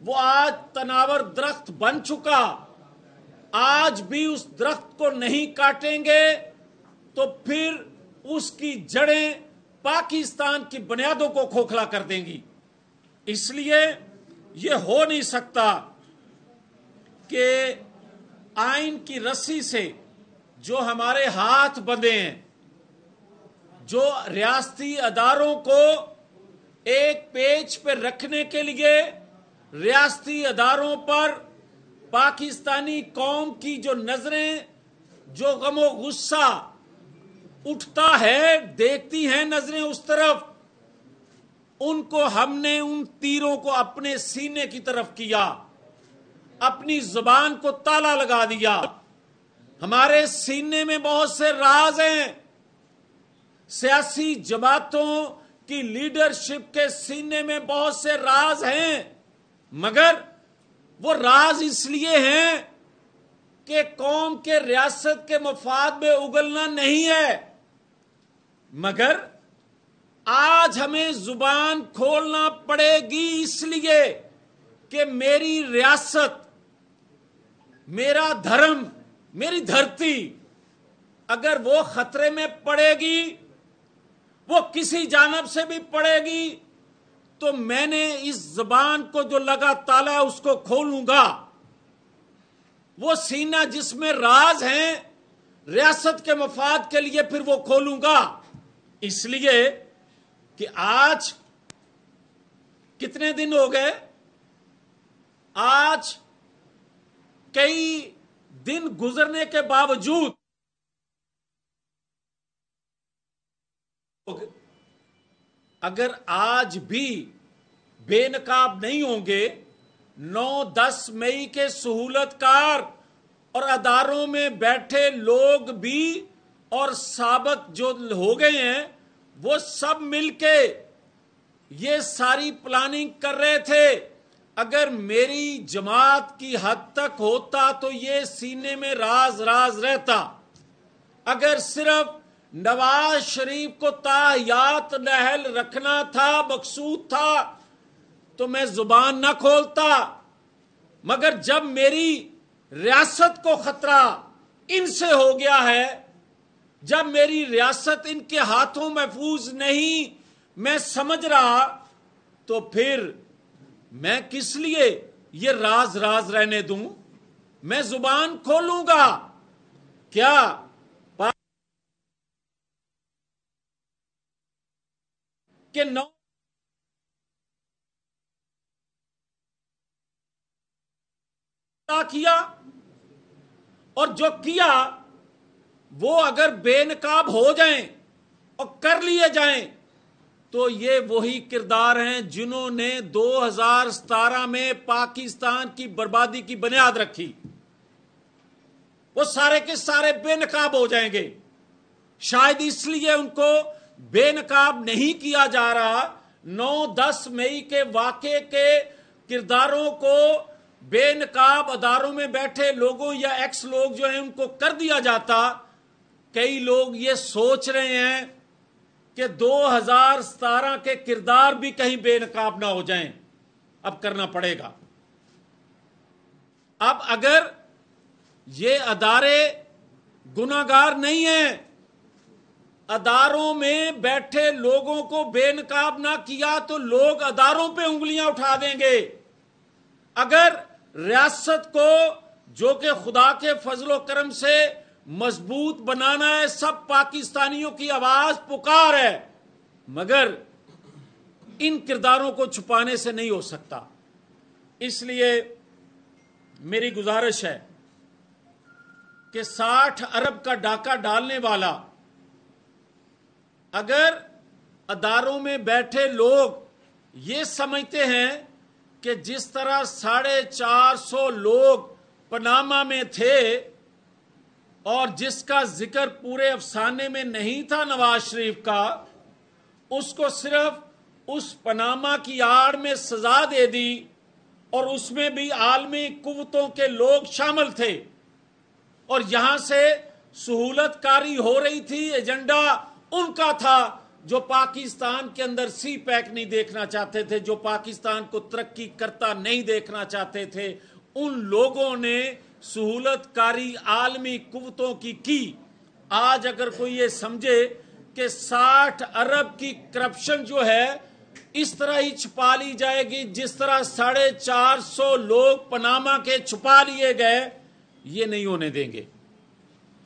وہ آج تناور درخت بن چکا. آج بھی اس درخت کو نہیں کاٹیں گے تو پھر اس کی جڑیں پاکستان کی بنیادوں کو کھوکھلا کر دیں گی. اس لیے یہ ہو نہیں سکتا کہ آئین کی رسی سے جو ہمارے ہاتھ بندھے ہیں، جو ریاستی اداروں کو ایک پیج پہ رکھنے کے لیے ریاستی اداروں پر پاکستانی قوم کی جو نظریں، جو غم و غصہ اٹھتا ہے، دیکھتی ہیں نظریں اس طرف، ان کو ہم نے ان تیروں کو اپنے سینے کی طرف کیا، اپنی زبان کو تالا لگا دیا. ہمارے سینے میں بہت سے راز ہیں، سیاسی جماعتوں کی لیڈرشپ کے سینے میں بہت سے راز ہیں، مگر وہ راز اس لیے ہیں کہ قوم کے ریاست کے مفاد میں اگلنا نہیں ہے. مگر آج ہمیں زبان کھولنا پڑے گی اس لیے کہ میری ریاست، میرا دھرم، میری دھرتی اگر وہ خطرے میں پڑے گی، وہ کسی جانب سے بھی پڑے گی، تو میں نے اس زبان کو جو لگا تالا ہے اس کو کھولوں گا. وہ سینہ جس میں راز ہیں ریاست کے مفاد کے لیے پھر وہ کھولوں گا. اس لیے کہ آج کتنے دن ہو گئے، آج کئی دن گزرنے کے باوجود اگر آج بھی بے نقاب نہیں ہوں گے، 9-10 مئی کے سہولت کار اور اداروں میں بیٹھے لوگ بھی اور سابق جو ہو گئے ہیں وہ سب مل کے یہ ساری پلاننگ کر رہے تھے. اگر میری جماعت کی حد تک ہوتا تو یہ سینے میں راز رہتا. اگر صرف نواز شریف کو تاحیات نہل رکھنا تھا، مقصود تھا، تو میں زبان نہ کھولتا. مگر جب میری ریاست کو خطرہ ان سے ہو گیا ہے، جب میری ریاست ان کے ہاتھوں محفوظ نہیں میں سمجھ رہا، تو پھر میں کس لیے یہ راز رہنے دوں؟ میں زبان کھولوں گا. کیا کہ کیا اور جو کیا وہ اگر بے نقاب ہو جائیں اور کر لیے جائیں تو یہ وہی کردار ہیں جنہوں نے 2017 میں پاکستان کی بربادی کی بنیاد رکھی. وہ سارے کے سارے بے نقاب ہو جائیں گے. شاید اس لیے ان کو بے نقاب نہیں کیا جا رہا. 9-10 مئی کے واقعے کے کرداروں کو بے نقاب اداروں میں بیٹھے لوگوں یا ایکس لوگ جو ہیں ان کو کر دیا جاتا. کئی لوگ یہ سوچ رہے ہیں کہ 2017 کے کردار بھی کہیں بے نقاب نہ ہو جائیں. اب کرنا پڑے گا. اب اگر یہ ادارے گناہگار نہیں ہیں، اداروں میں بیٹھے لوگوں کو بے نقاب نہ کیا تو لوگ اداروں پہ انگلیاں اٹھا دیں گے. اگر ریاست کو جو کہ خدا کے فضل و کرم سے مضبوط بنانا ہے، سب پاکستانیوں کی آواز پکار ہے، مگر ان کرداروں کو چھپانے سے نہیں ہو سکتا. اس لیے میری گزارش ہے کہ 60 ارب کا ڈاکہ ڈالنے والا اگر اداروں میں بیٹھے لوگ یہ سمجھتے ہیں کہ جس طرح 450 لوگ پاناما میں تھے اور جس کا ذکر پورے افسانے میں نہیں تھا نواز شریف کا، اس کو صرف اس پاناما کی آڑ میں سزا دے دی اور اس میں بھی عالمی قوتوں کے لوگ شامل تھے اور یہاں سے سہولت کاری ہو رہی تھی، ایجنڈا ان کا تھا، جو پاکستان کے اندر سی پیک نہیں دیکھنا چاہتے تھے، جو پاکستان کو ترقی کرتا نہیں دیکھنا چاہتے تھے، ان لوگوں نے سہولت کاری عالمی قوتوں کی۔ آج اگر کوئی یہ سمجھے کہ 60 ارب کی کرپشن جو ہے اس طرح ہی چھپا لی جائے گی جس طرح 450 لوگ پاناما کے چھپا لیے گئے، یہ نہیں ہونے دیں گے،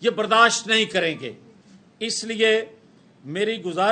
یہ برداشت نہیں کریں گے۔ اس لیے میری گزارش